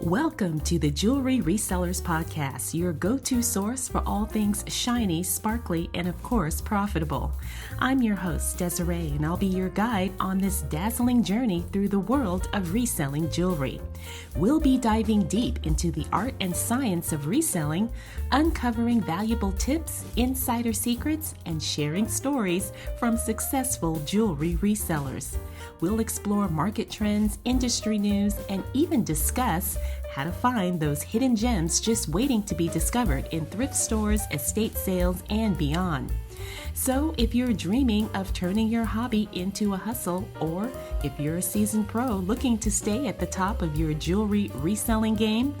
Welcome to the Jewelry Resellers Podcast, your go-to source for all things shiny, sparkly, and of course, profitable. I'm your host, Desiree, and I'll be your guide on this dazzling journey through the world of reselling jewelry. We'll be diving deep into the art and science of reselling, uncovering valuable tips, insider secrets, and sharing stories from successful jewelry resellers. We'll explore market trends, industry news, and even discuss how to find those hidden gems just waiting to be discovered in thrift stores, estate sales, and beyond. So if you're dreaming of turning your hobby into a hustle, or if you're a seasoned pro looking to stay at the top of your jewelry reselling game,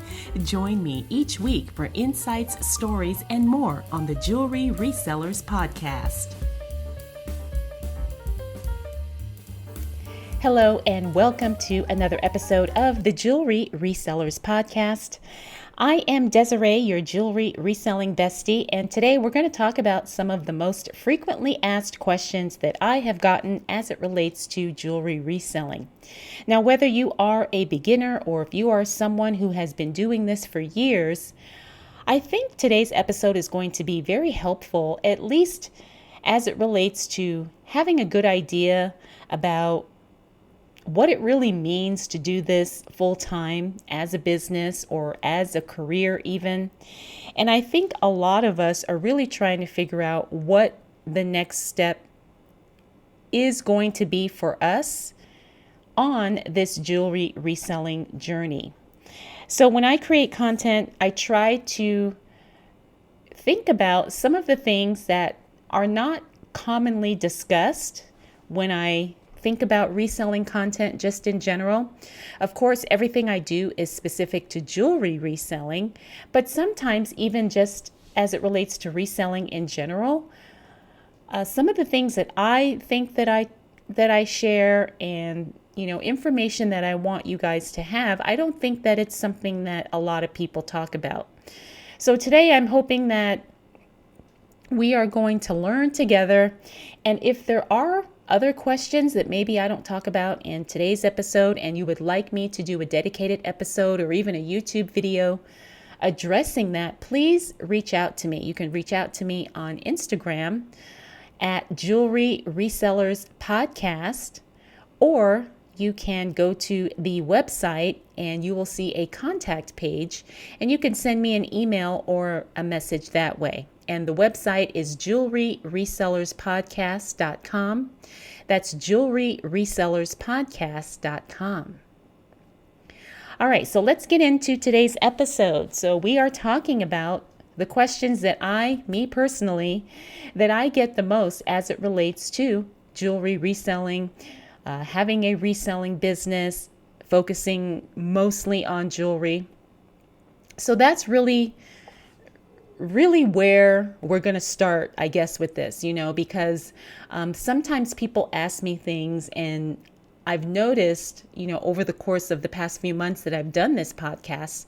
join me each week for insights, stories, and more on the Jewelry Resellers Podcast. Hello and welcome to another episode of the Jewelry Resellers Podcast. I am Desiree, your jewelry reselling bestie, and today we're going to talk about some of the most frequently asked questions that I have gotten as it relates to jewelry reselling. Now, whether you are a beginner or if you are someone who has been doing this for years, I think today's episode is going to be very helpful, at least as it relates to having a good idea about what it really means to do this full time as a business or as a career even. And I think a lot of us are really trying to figure out what the next step is going to be for us on this jewelry reselling journey. So when I create content, I try to think about some of the things that are not commonly discussed when I think about reselling content just in general. Of course, everything I do is specific to jewelry reselling, but sometimes even just as it relates to reselling in general, some of the things that I think that I share and information that I want you guys to have, I don't think that it's something that a lot of people talk about. So today I'm hoping that we are going to learn together, and if there are other questions that maybe I don't talk about in today's episode and you would like me to do a dedicated episode or even a YouTube video addressing that, please reach out to me. You can reach out to me on Instagram at Jewelry Resellers Podcast, or you can go to the website and you will see a contact page and you can send me an email or a message that way. And the website is jewelryresellerspodcast.com. That's jewelryresellerspodcast.com. All right, so let's get into today's episode. So we are talking about the questions that me personally, that I get the most as it relates to jewelry reselling, having a reselling business, focusing mostly on jewelry. So that's really where we're going to start, I guess, with this, because sometimes people ask me things, and I've noticed, over the course of the past few months that I've done this podcast,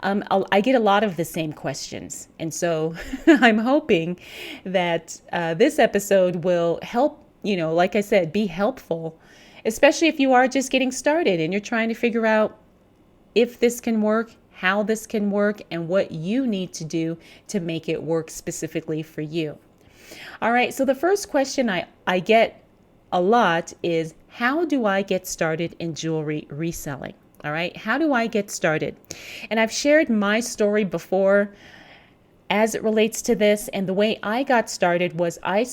I get a lot of the same questions. And so I'm hoping that this episode will help, like I said, be helpful, especially if you are just getting started and you're trying to figure out if this can work, how this can work, and what you need to do to make it work specifically for you. All right, so the first question I get a lot is, how do I get started in jewelry reselling? All right, how do I get started? And I've shared my story before as it relates to this, and the way I got started was I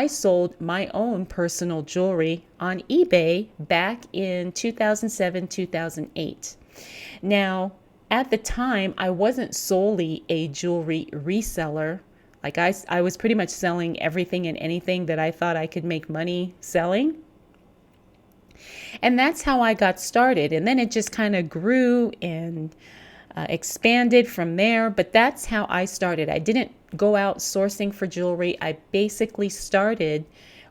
sold my own personal jewelry on eBay back in 2007, 2008. Now, at the time, I wasn't solely a jewelry reseller. Like I was pretty much selling everything and anything that I thought I could make money selling. And that's how I got started. And then it just kind of grew and expanded from there. But that's how I started. I didn't go out sourcing for jewelry. I basically started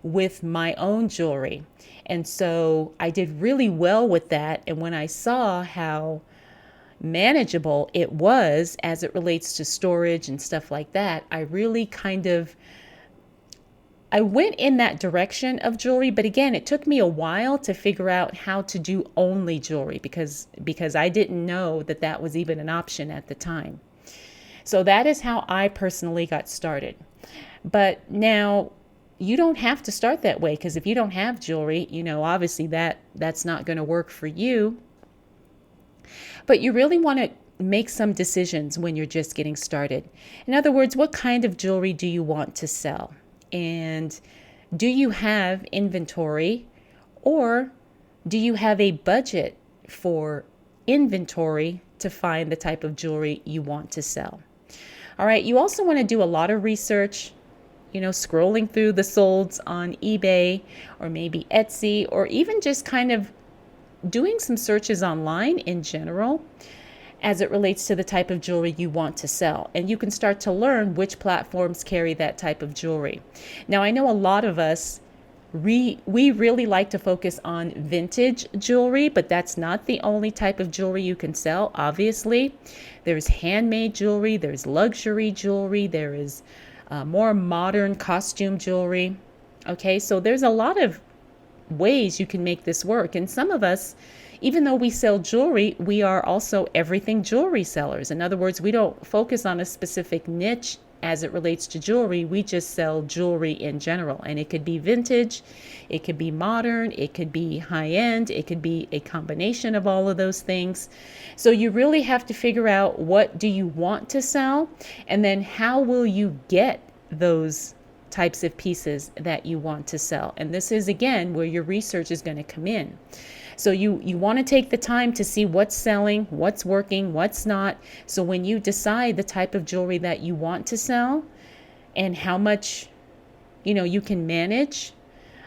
with my own jewelry. And so I did really well with that. And when I saw how manageable it was as it relates to storage and stuff like that, I really I went in that direction of jewelry, but again, it took me a while to figure out how to do only jewelry because I didn't know that that was even an option at the time. So that is how I personally got started. But now you don't have to start that way, because if you don't have jewelry, obviously that's not going to work for you. But you really want to make some decisions when you're just getting started. In other words, what kind of jewelry do you want to sell? And do you have inventory, or do you have a budget for inventory to find the type of jewelry you want to sell? All right, you also want to do a lot of research, scrolling through the solds on eBay or maybe Etsy, or even just kind of doing some searches online in general as it relates to the type of jewelry you want to sell. And you can start to learn which platforms carry that type of jewelry. Now, I know a lot of us, we really like to focus on vintage jewelry, but that's not the only type of jewelry you can sell, obviously. There's handmade jewelry, there's luxury jewelry, there is more modern costume jewelry. Okay, so there's a lot of ways you can make this work. And some of us, even though we sell jewelry, we are also everything jewelry sellers. In other words, we don't focus on a specific niche as it relates to jewelry. We just sell jewelry in general. And it could be vintage, it could be modern, it could be high-end, it could be a combination of all of those things. So you really have to figure out, what do you want to sell? And then how will you get those types of pieces that you want to sell? And this is, again, where your research is going to come in. So you want to take the time to see what's selling, what's working, what's not. So when you decide the type of jewelry that you want to sell and how much, you can manage,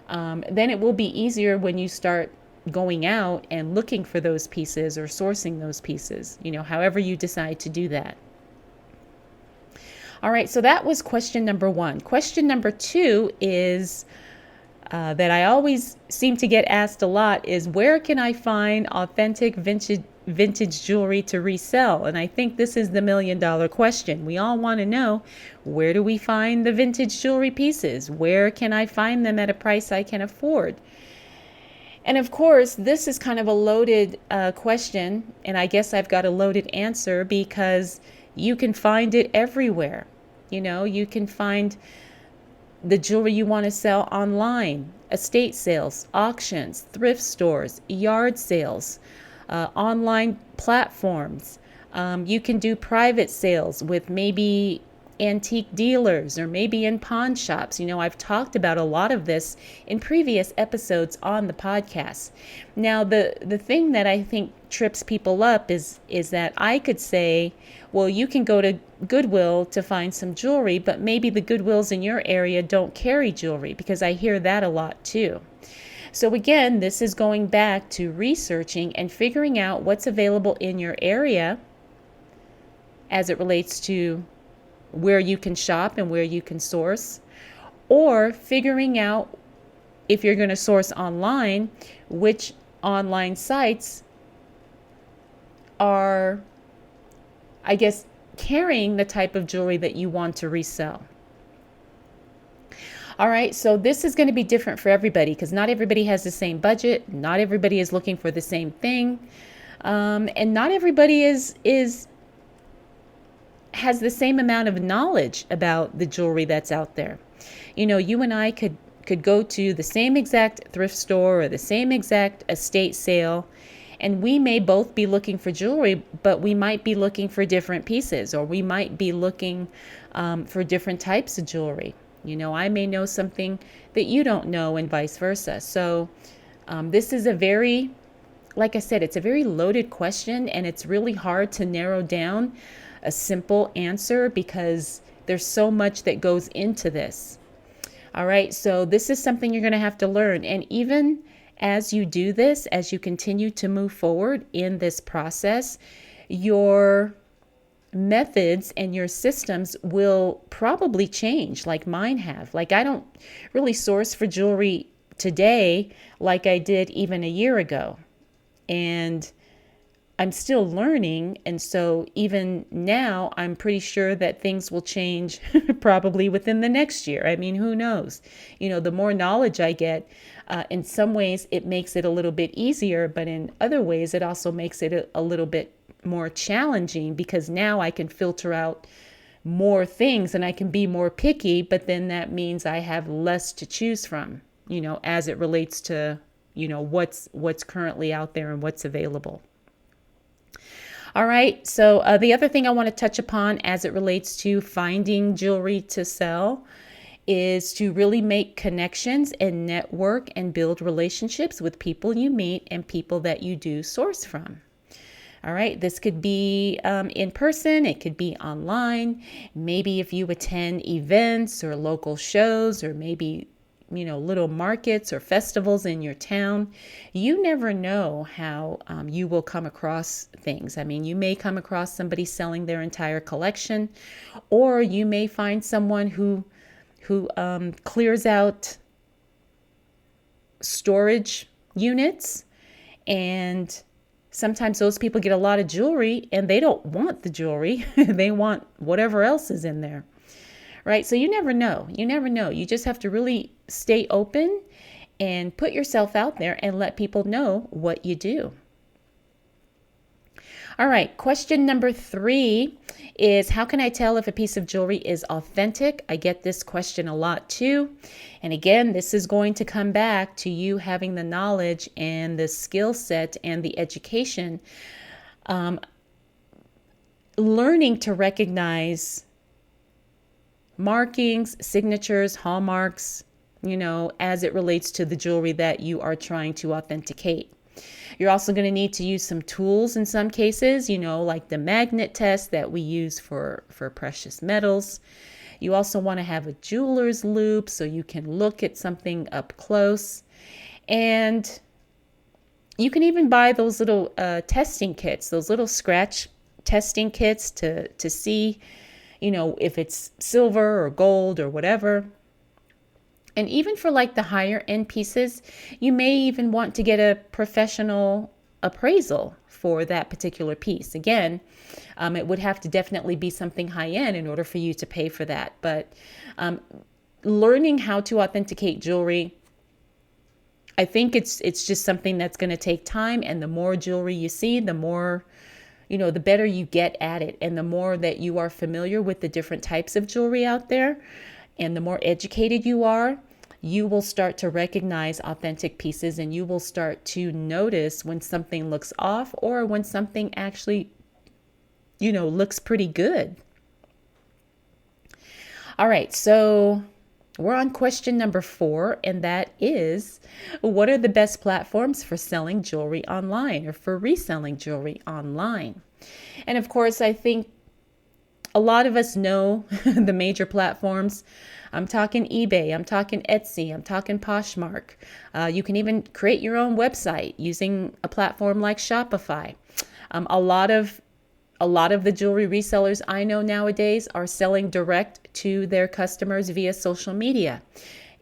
then it will be easier when you start going out and looking for those pieces or sourcing those pieces, however you decide to do that. All right, so that was question number 1. Question number 2 is that I always seem to get asked a lot is, where can I find authentic vintage jewelry to resell? And I think this is the $1 million question. We all want to know, where do we find the vintage jewelry pieces? Where can I find them at a price I can afford? And of course, this is kind of a loaded question, and I guess I've got a loaded answer, because you can find it everywhere. You can find the jewelry you want to sell online, estate sales, auctions, thrift stores, yard sales, online platforms. You can do private sales with maybe antique dealers or maybe in pawn shops. I've talked about a lot of this in previous episodes on the podcast. Now, the thing that I think trips people up is that I could say, well, you can go to Goodwill to find some jewelry, but maybe the Goodwills in your area don't carry jewelry, because I hear that a lot too. So again, this is going back to researching and figuring out what's available in your area as it relates to where you can shop and where you can source, or figuring out, if you're going to source online, which online sites are, I guess, carrying the type of jewelry that you want to resell. All right, so this is going to be different for everybody, because not everybody has the same budget, not everybody is looking for the same thing, and not everybody has the same amount of knowledge about the jewelry that's out there. You and I could go to the same exact thrift store or the same exact estate sale, and we may both be looking for jewelry, but we might be looking for different pieces, or we might be looking for different types of jewelry. I may know something that you don't know, and vice versa. So this is like I said, it's a very loaded question, and it's really hard to narrow down a simple answer, because there's so much that goes into this. All right, so this is something you're going to have to learn. And even as you do this, as you continue to move forward in this process, your methods and your systems will probably change, like mine have. Like, I don't really source for jewelry today like I did even a year ago. And I'm still learning. And so even now, I'm pretty sure that things will change probably within the next year. I mean, who knows? The more knowledge I get, in some ways, it makes it a little bit easier, but in other ways, it also makes it a little bit more challenging because now I can filter out more things and I can be more picky, but then that means I have less to choose from, as it relates to, what's currently out there and what's available. All right. So the other thing I want to touch upon as it relates to finding jewelry to sell is to really make connections and network and build relationships with people you meet and people that you do source from. All right, this could be in person, it could be online. Maybe if you attend events or local shows or maybe, little markets or festivals in your town, you never know how you will come across things. I mean, you may come across somebody selling their entire collection, or you may find someone who clears out storage units, and sometimes those people get a lot of jewelry and they don't want the jewelry. They want whatever else is in there, right? So you never know. You never know. You just have to really stay open and put yourself out there and let people know what you do. All right, question number 3 is, how can I tell if a piece of jewelry is authentic? I get this question a lot too. And again, this is going to come back to you having the knowledge and the skill set and the education, learning to recognize markings, signatures, hallmarks, as it relates to the jewelry that you are trying to authenticate. You're also going to need to use some tools in some cases, like the magnet test that we use for precious metals. You also want to have a jeweler's loupe so you can look at something up close. And you can even buy those little testing kits, those little scratch testing kits to see, if it's silver or gold or whatever. And even for like the higher end pieces, you may even want to get a professional appraisal for that particular piece. Again, it would have to definitely be something high end in order for you to pay for that. But learning how to authenticate jewelry, I think it's just something that's going to take time. And the more jewelry you see, the more, the better you get at it. And the more that you are familiar with the different types of jewelry out there, and the more educated you are, you will start to recognize authentic pieces, and you will start to notice when something looks off or when something actually, looks pretty good. All right, so we're on question number 4, and that is, what are the best platforms for selling jewelry online or for reselling jewelry online? And of course, I think a lot of us know the major platforms. I'm talking eBay, I'm talking Etsy, I'm talking Poshmark. You can even create your own website using a platform like Shopify. A lot of the jewelry resellers I know nowadays are selling direct to their customers via social media,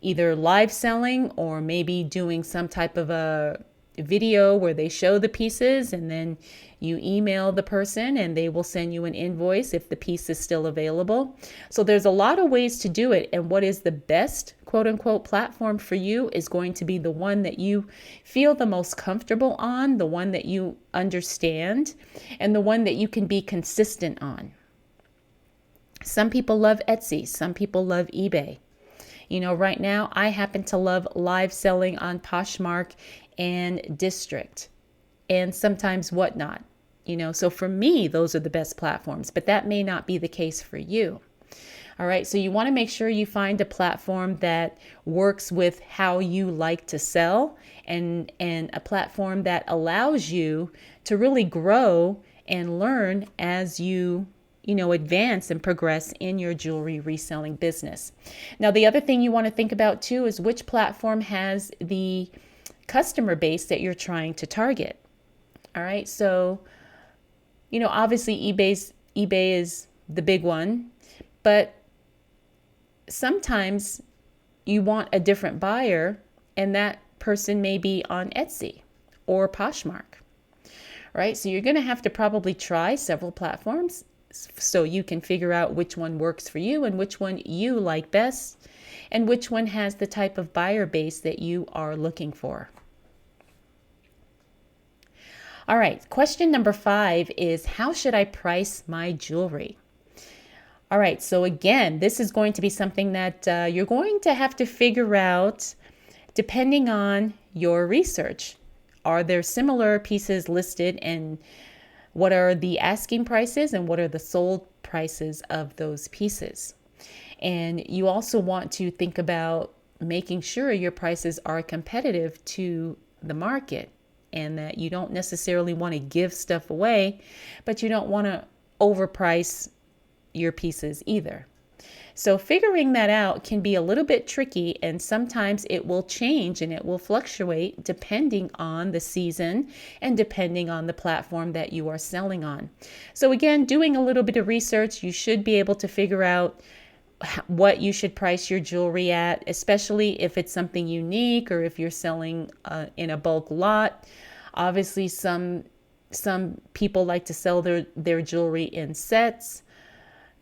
either live selling or maybe doing some type of a video where they show the pieces and then you email the person and they will send you an invoice if the piece is still available. So there's a lot of ways to do it. And what is the best quote unquote platform for you is going to be the one that you feel the most comfortable on, the one that you understand, and the one that you can be consistent on. Some people love Etsy. Some people love eBay. Right now I happen to love live selling on Poshmark and District and sometimes Whatnot. So for me, those are the best platforms, but that may not be the case for you. All right, so you want to make sure you find a platform that works with how you like to sell, and a platform that allows you to really grow and learn as you advance and progress in your jewelry reselling business. Now, the other thing you want to think about too is which platform has the customer base that you're trying to target. All right, so obviously eBay is the big one, but sometimes you want a different buyer, and that person may be on Etsy or Poshmark. right? So you're going to have to probably try several platforms so you can figure out which one works for you and which one you like best and which one has the type of buyer base that you are looking for. All right, question number 5 is, how should I price my jewelry? All right, so again, this is going to be something that you're going to have to figure out depending on your research. Are there similar pieces listed, and what are the asking prices and what are the sold prices of those pieces? And you also want to think about making sure your prices are competitive to the market and that you don't necessarily want to give stuff away, but you don't want to overprice your pieces either. So figuring that out can be a little bit tricky, and sometimes it will change and it will fluctuate depending on the season and depending on the platform that you are selling on. So again, doing a little bit of research, you should be able to figure out what you should price your jewelry at, especially if it's something unique or if you're selling in a bulk lot. Obviously, some people like to sell their jewelry in sets,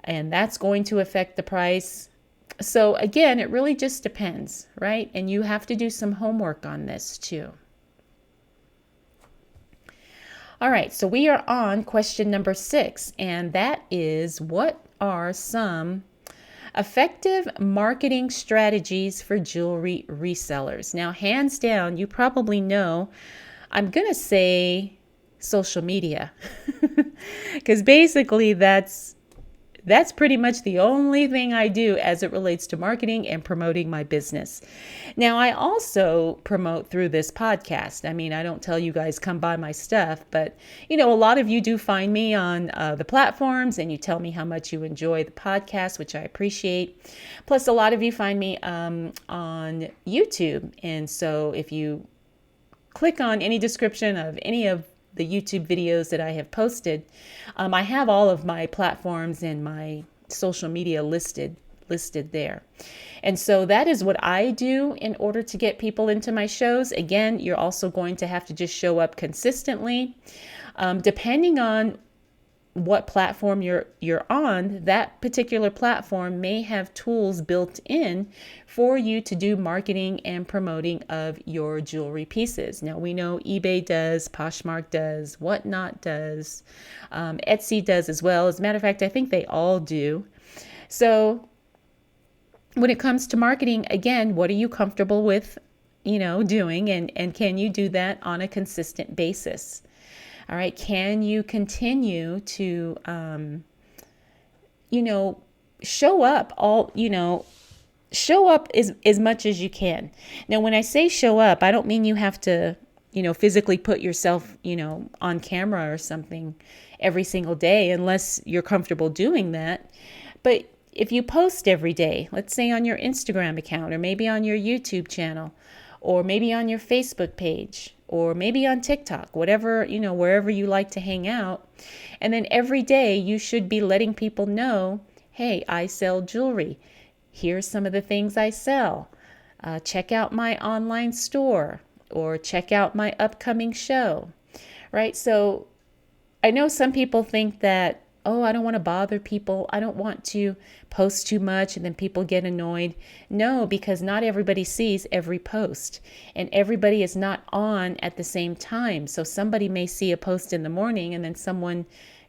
and that's going to affect the price. So again, it really just depends, right? And you have to do some homework on this too. All right, so we are on question number 6, and that is, what are some effective marketing strategies for jewelry resellers? Now, hands down, you probably know I'm going to say social media because basically that's pretty much the only thing I do as it relates to marketing and promoting my business. Now, I also promote through this podcast. I mean, I don't tell you guys come buy my stuff, but a lot of you do find me on the platforms and you tell me how much you enjoy the podcast, which I appreciate. Plus, a lot of you find me on YouTube. And so if you click on any description of any of the YouTube videos that I have posted, I have all of my platforms and my social media listed there. And so that is what I do in order to get people into my shows. Again, you're also going to have to just show up consistently. Depending on what platform you're on, that particular platform may have tools built in for you to do marketing and promoting of your jewelry pieces. Now, we know eBay does, Poshmark does, Whatnot does, Etsy does as well. As a matter of fact, I think they all do. So when it comes to marketing, again, what are you comfortable with, doing, and can you do that on a consistent basis? All right. Can you continue to, show up show up as much as you can. Now, when I say show up, I don't mean you have to, physically put yourself, on camera or something every single day, unless you're comfortable doing that. But if you post every day, let's say on your Instagram account, or maybe on your YouTube channel, or maybe on your Facebook page, or maybe on TikTok, whatever, wherever you like to hang out. And then every day you should be letting people know, hey, I sell jewelry. Here's some of the things I sell. Check out my online store, or check out my upcoming show, right? So I know some people think that, oh, I don't want to bother people. I don't want to post too much and then people get annoyed. No, because not everybody sees every post and everybody is not on at the same time. So somebody may see a post in the morning and then someone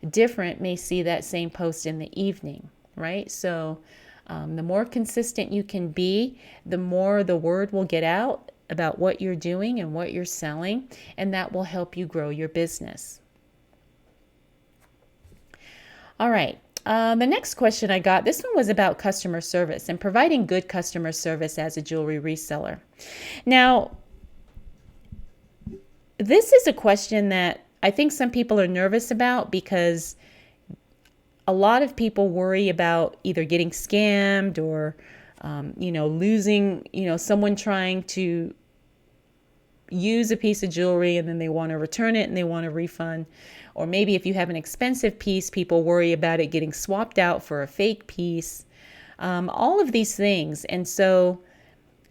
different may see that same post in the evening, right? So the more consistent you can be, the more the word will get out about what you're doing and what you're selling, and that will help you grow your business. All right. The next question I got, this one was about customer service and providing good customer service as a jewelry reseller. Now, this is a question that I think some people are nervous about because a lot of people worry about either getting scammed or, losing, someone trying to use a piece of jewelry and then they want to return it and they want a refund. Or maybe if you have an expensive piece, people worry about it getting swapped out for a fake piece. All of these things. And so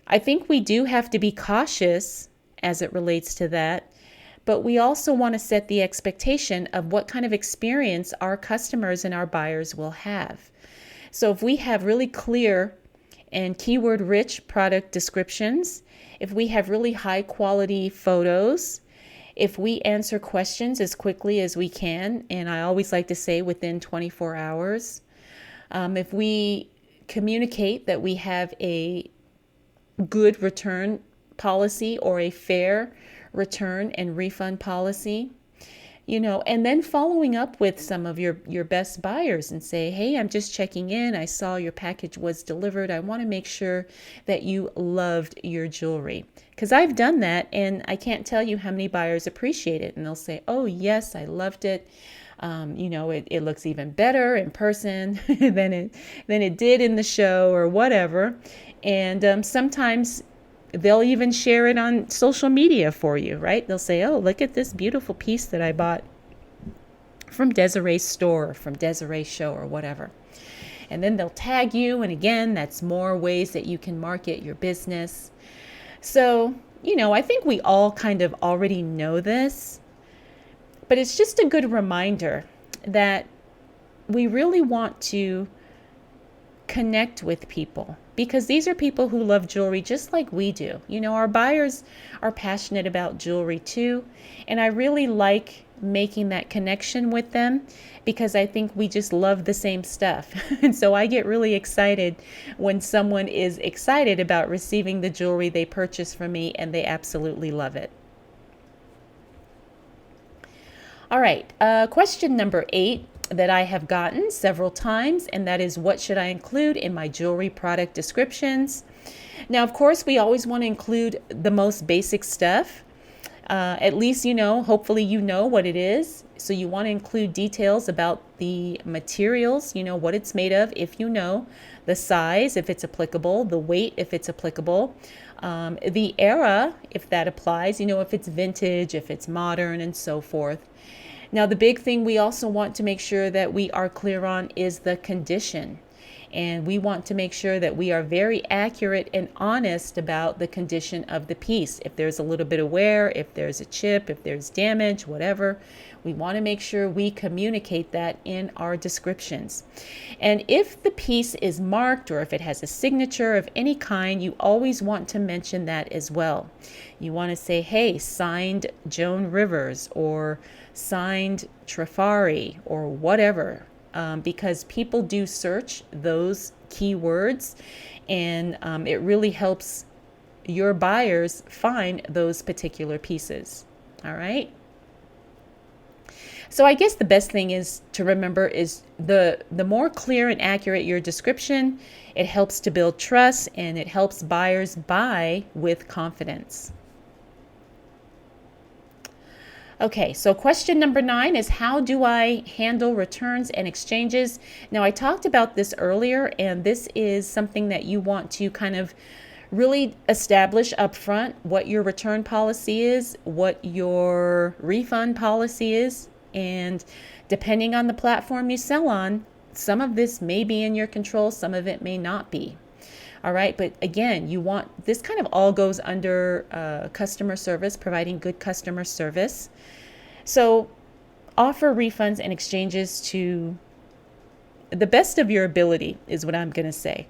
I think we do have to be cautious as it relates to that. but we also want to set the expectation of what kind of experience our customers and our buyers will have. So if we have really clear and keyword rich product descriptions, if we have really high quality photos, if we answer questions as quickly as we can, and I always like to say within 24 hours, if we communicate that we have a good return policy or a fair return and refund policy, and then following up with some of your best buyers and say, hey, I'm just checking in. I saw your package was delivered. I want to make sure that you loved your jewelry. Because I've done that, and I can't tell you how many buyers appreciate it. And they'll say, oh, yes, I loved it. It looks even better in person than it did in the show or whatever. And sometimes they'll even share it on social media for you, right? They'll say, oh, look at this beautiful piece that I bought from Desiree's store, from Desiree's show or whatever. And then they'll tag you. And again, that's more ways that you can market your business. So, I think we all kind of already know this, but it's just a good reminder that we really want to connect with people, because these are people who love jewelry just like we do. Our buyers are passionate about jewelry too. And I really like making that connection with them because I think we just love the same stuff. And so I get really excited when someone is excited about receiving the jewelry they purchase from me and they absolutely love it. All right, question number 8 that I have gotten several times, and that is, what should I include in my jewelry product descriptions? Now, of course, we always want to include the most basic stuff. At least, hopefully you know what it is. So you want to include details about the materials, what it's made of, if you know, the size, if it's applicable, the weight, if it's applicable, the era, if that applies, if it's vintage, if it's modern, and so forth. Now, the big thing we also want to make sure that we are clear on is the condition. And we want to make sure that we are very accurate and honest about the condition of the piece. If there's a little bit of wear, if there's a chip, if there's damage, whatever, we want to make sure we communicate that in our descriptions. And if the piece is marked or if it has a signature of any kind, you always want to mention that as well. You want to say, hey, signed Joan Rivers or signed Trifari or whatever. Because people do search those keywords, and it really helps your buyers find those particular pieces. All right. So I guess the best thing is to remember is the more clear and accurate your description, it helps to build trust and it helps buyers buy with confidence. Okay, so question number 9 is, how do I handle returns and exchanges? Now, I talked about this earlier, and this is something that you want to kind of really establish up front, what your return policy is, what your refund policy is, and depending on the platform you sell on, some of this may be in your control, some of it may not be. All right, but again, this kind of all goes under customer service, providing good customer service. So offer refunds and exchanges to the best of your ability is what I'm going to say.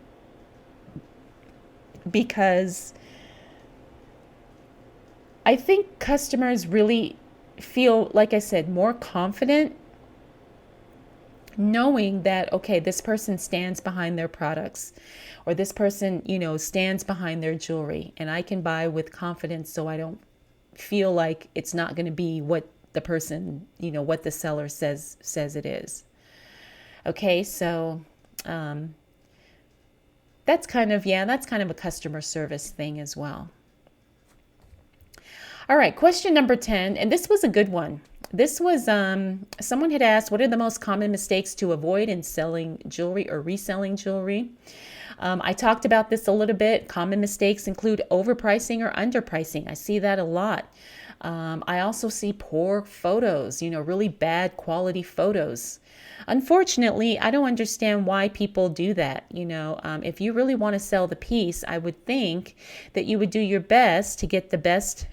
Because I think customers really feel, like I said, more confident knowing that, okay, this person stands behind their products, or this person, stands behind their jewelry, and I can buy with confidence so I don't feel like it's not going to be what the person, what the seller says it is. Okay, so that's kind of a customer service thing as well. All right, question number 10, and this was a good one. This was, someone had asked, what are the most common mistakes to avoid in selling jewelry or reselling jewelry? I talked about this a little bit. Common mistakes include overpricing or underpricing. I see that a lot. I also see poor photos, really bad quality photos. Unfortunately, I don't understand why people do that. If you really want to sell the piece, I would think that you would do your best to get the best,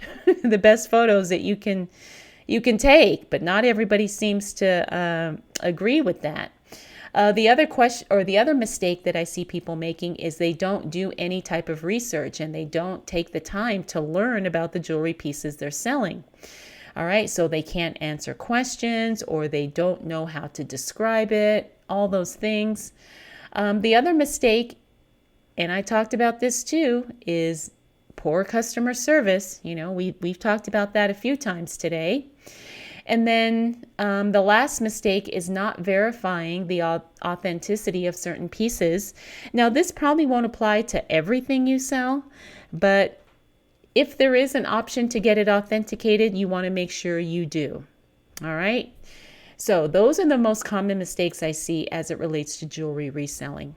the best photos that you can take. But not everybody seems to agree with that. The other question or the other mistake that I see people making is they don't do any type of research and they don't take the time to learn about the jewelry pieces they're selling. All right, so they can't answer questions or they don't know how to describe it, all those things. The other mistake, and I talked about this too, is poor customer service. We've talked about that a few times today. And then the last mistake is not verifying the authenticity of certain pieces. Now, this probably won't apply to everything you sell, but if there is an option to get it authenticated, you want to make sure you do. All right. So those are the most common mistakes I see as it relates to jewelry reselling.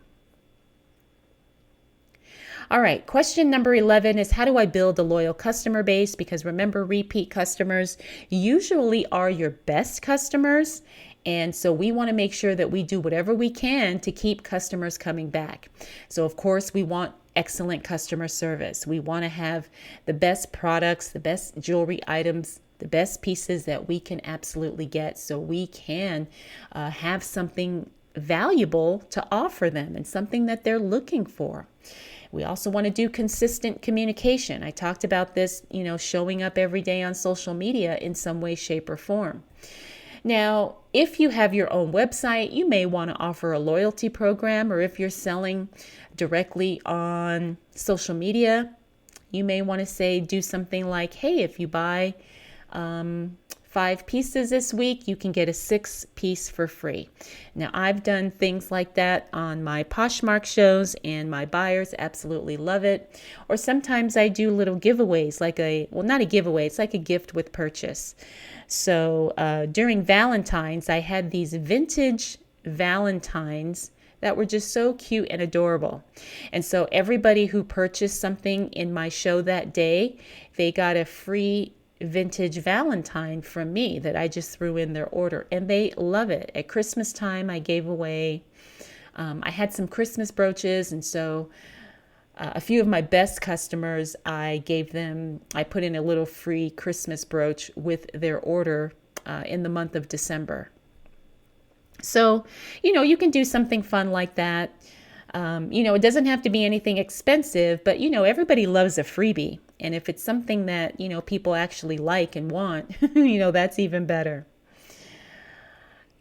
All right, question number 11 is how do I build a loyal customer base? Because remember, repeat customers usually are your best customers. And so we want to make sure that we do whatever we can to keep customers coming back. So of course, we want excellent customer service. We want to have the best products, the best jewelry items, the best pieces that we can absolutely get so we can have something valuable to offer them and something that they're looking for. We also want to do consistent communication. I talked about this, showing up every day on social media in some way, shape, or form. Now, if you have your own website, you may want to offer a loyalty program, or if you're selling directly on social media, you may want to do something like, hey, if you buy 5 pieces this week, you can get a 6th piece for free. Now, I've done things like that on my Poshmark shows and my buyers absolutely love it. Or sometimes I do little giveaways, not a giveaway, it's like a gift with purchase. So during Valentine's, I had these vintage Valentines that were just so cute and adorable. And so everybody who purchased something in my show that day, they got a free vintage Valentine from me that I just threw in their order, and they love it. At Christmas time, I gave away, I had some Christmas brooches, and so a few of my best customers, I put in a little free Christmas brooch with their order in the month of December. So, you can do something fun like that. It doesn't have to be anything expensive, but, everybody loves a freebie. And if it's something that, people actually like and want, that's even better.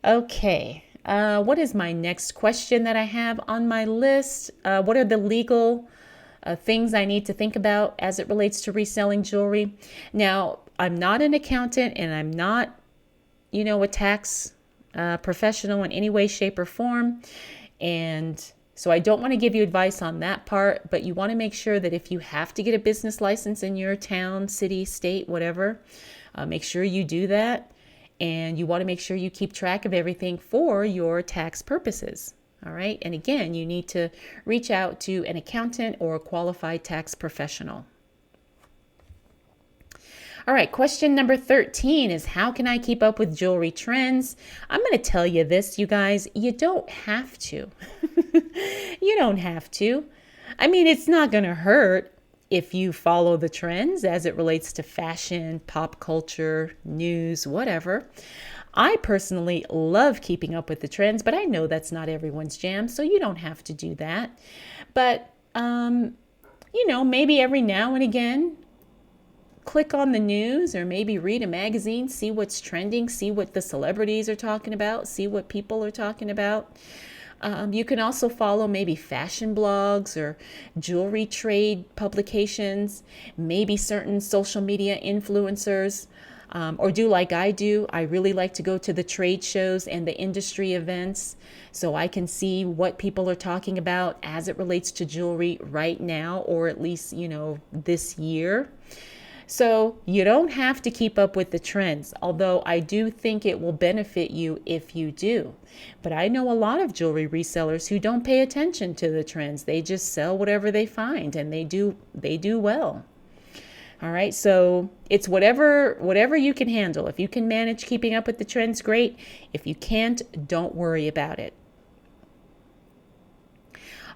Okay. What is my next question that I have on my list? What are the legal things I need to think about as it relates to reselling jewelry? Now, I'm not an accountant and I'm not, a tax professional in any way, shape, or form. And so I don't want to give you advice on that part, but you want to make sure that if you have to get a business license in your town, city, state, whatever, make sure you do that. And you want to make sure you keep track of everything for your tax purposes. All right. And again, you need to reach out to an accountant or a qualified tax professional. All right, question number 13 is how can I keep up with jewelry trends? I'm going to tell you this, you guys, you don't have to. You don't have to. I mean, it's not going to hurt if you follow the trends as it relates to fashion, pop culture, news, whatever. I personally love keeping up with the trends, but I know that's not everyone's jam, so you don't have to do that. But, maybe every now and again, click on the news or maybe read a magazine, see what's trending, see what the celebrities are talking about, see what people are talking about. You can also follow maybe fashion blogs or jewelry trade publications, maybe certain social media influencers, or do like I do. I really like to go to the trade shows and the industry events so I can see what people are talking about as it relates to jewelry right now, or at least, this year. So you don't have to keep up with the trends, although I do think it will benefit you if you do. But I know a lot of jewelry resellers who don't pay attention to the trends. They just sell whatever they find and they do well. All right, so it's whatever you can handle. If you can manage keeping up with the trends, great. If you can't, don't worry about it.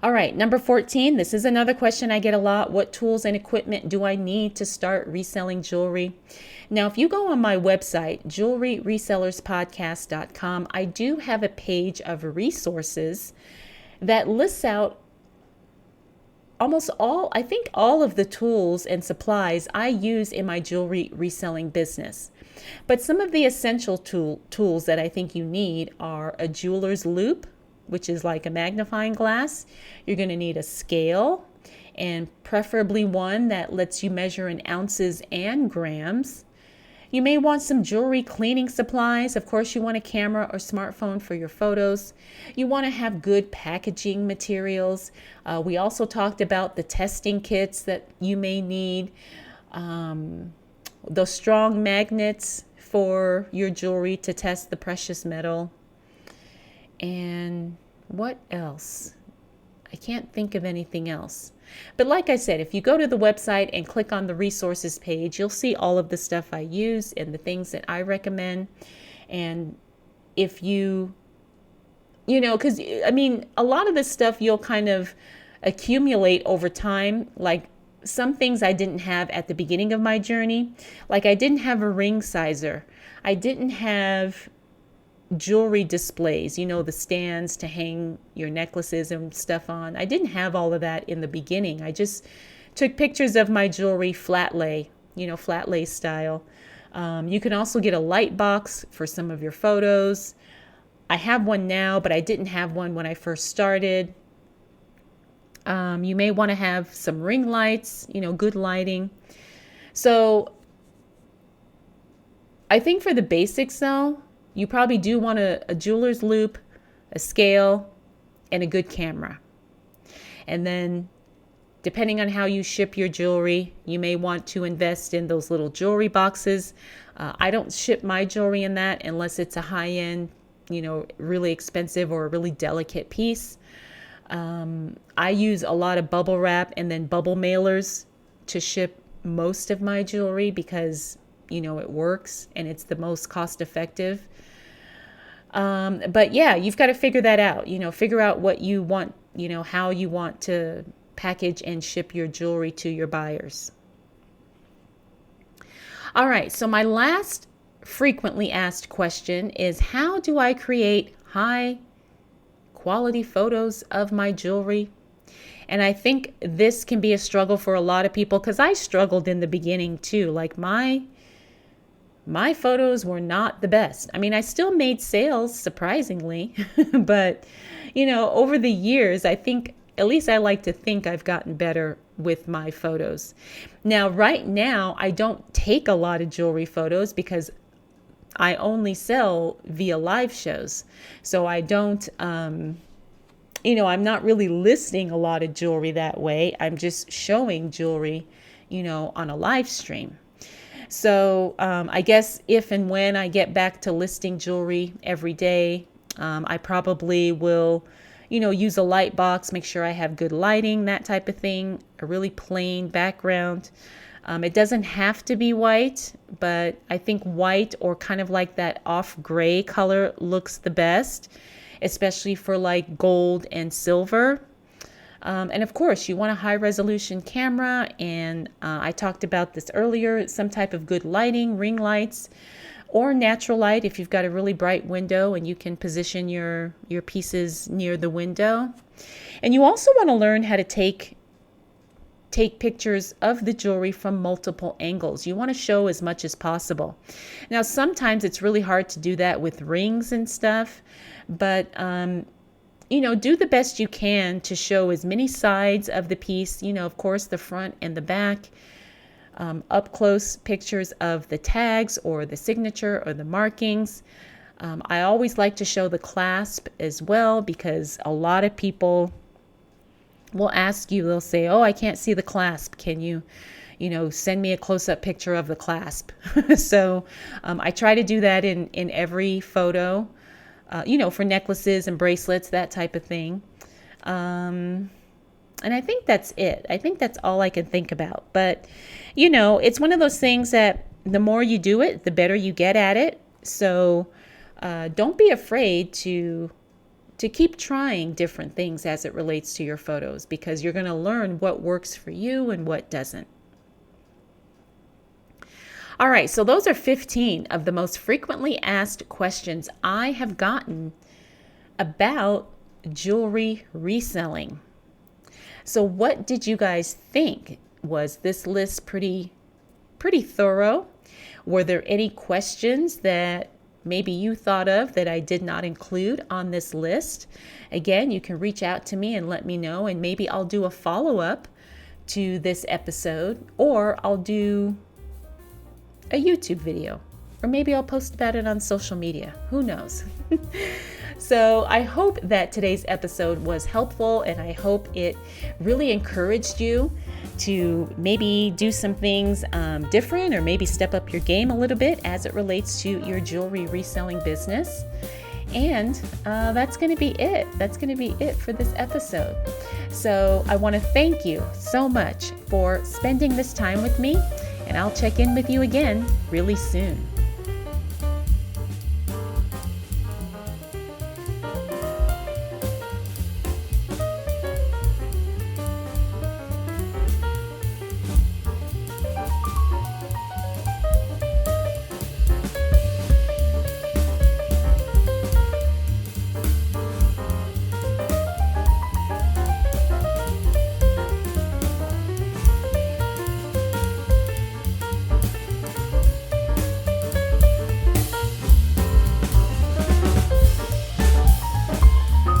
All right, number 14. This is another question I get a lot. What tools and equipment do I need to start reselling jewelry? Now, if you go on my website, jewelryresellerspodcast.com, I do have a page of resources that lists out I think all of the tools and supplies I use in my jewelry reselling business. But some of the essential tools that I think you need are a jeweler's loupe, which is like a magnifying glass. You're going to need a scale, and preferably one that lets you measure in ounces and grams. You may want some jewelry cleaning supplies. Of course, you want a camera or smartphone for your photos. You want to have good packaging materials. We also talked about the testing kits that you may need, those strong magnets for your jewelry to test the precious metal. And what else? I can't think of anything else. But like I said, if you go to the website and click on the resources page, you'll see all of the stuff I use and the things that I recommend. And if because I mean, a lot of this stuff you'll kind of accumulate over time. Like some things I didn't have at the beginning of my journey. Like I didn't have a ring sizer. I didn't have jewelry displays, the stands to hang your necklaces and stuff on. I didn't have all of that in the beginning. I just took pictures of my jewelry flat lay style. You can also get a light box for some of your photos. I have one now, but I didn't have one when I first started. You may want to have some ring lights, good lighting. So I think for the basics though, you probably do want a jeweler's loupe, a scale, and a good camera. And then depending on how you ship your jewelry, you may want to invest in those little jewelry boxes. I don't ship my jewelry in that unless it's a high-end, really expensive or a really delicate piece. I use a lot of bubble wrap and then bubble mailers to ship most of my jewelry because, it works and it's the most cost effective. But yeah, you've got to figure that out, figure out what you want, how you want to package and ship your jewelry to your buyers. All right. So my last frequently asked question is, how do I create high quality photos of my jewelry? And I think this can be a struggle for a lot of people because I struggled in the beginning too. Like my photos were not the best. I mean, I still made sales, surprisingly, but, over the years, I think, at least I like to think I've gotten better with my photos. Now, right now, I don't take a lot of jewelry photos because I only sell via live shows. So I don't, I'm not really listing a lot of jewelry that way. I'm just showing jewelry, on a live stream. So I guess if and when I get back to listing jewelry every day, I probably will, use a light box, make sure I have good lighting, that type of thing, a really plain background. It doesn't have to be white, but I think white or kind of like that off gray color looks the best, especially for like gold and silver. And of course, you want a high resolution camera. And I talked about this earlier, some type of good lighting, ring lights, or natural light if you've got a really bright window and you can position your pieces near the window. And you also want to learn how to take pictures of the jewelry from multiple angles. You want to show as much as possible. Now, sometimes it's really hard to do that with rings and stuff, but do the best you can to show as many sides of the piece, of course, the front and the back, up close pictures of the tags or the signature or the markings. I always like to show the clasp as well because a lot of people will ask you, they'll say, oh, I can't see the clasp. Can you, send me a close-up picture of the clasp? So I try to do that in every photo. For necklaces and bracelets, that type of thing. And I think that's it. I think that's all I can think about. But, it's one of those things that the more you do it, the better you get at it. So don't be afraid to keep trying different things as it relates to your photos, because you're going to learn what works for you and what doesn't. All right, so those are 15 of the most frequently asked questions I have gotten about jewelry reselling. So what did you guys think? Was this list pretty thorough? Were there any questions that maybe you thought of that I did not include on this list? Again, you can reach out to me and let me know, and maybe I'll do a follow-up to this episode, or I'll do a YouTube video, or maybe I'll post about it on social media. Who knows? So I hope that today's episode was helpful, and I hope it really encouraged you to maybe do some things different, or maybe step up your game a little bit as it relates to your jewelry reselling business. And that's going to be it. That's going to be it for this episode. So I want to thank you so much for spending this time with me, and I'll check in with you again really soon.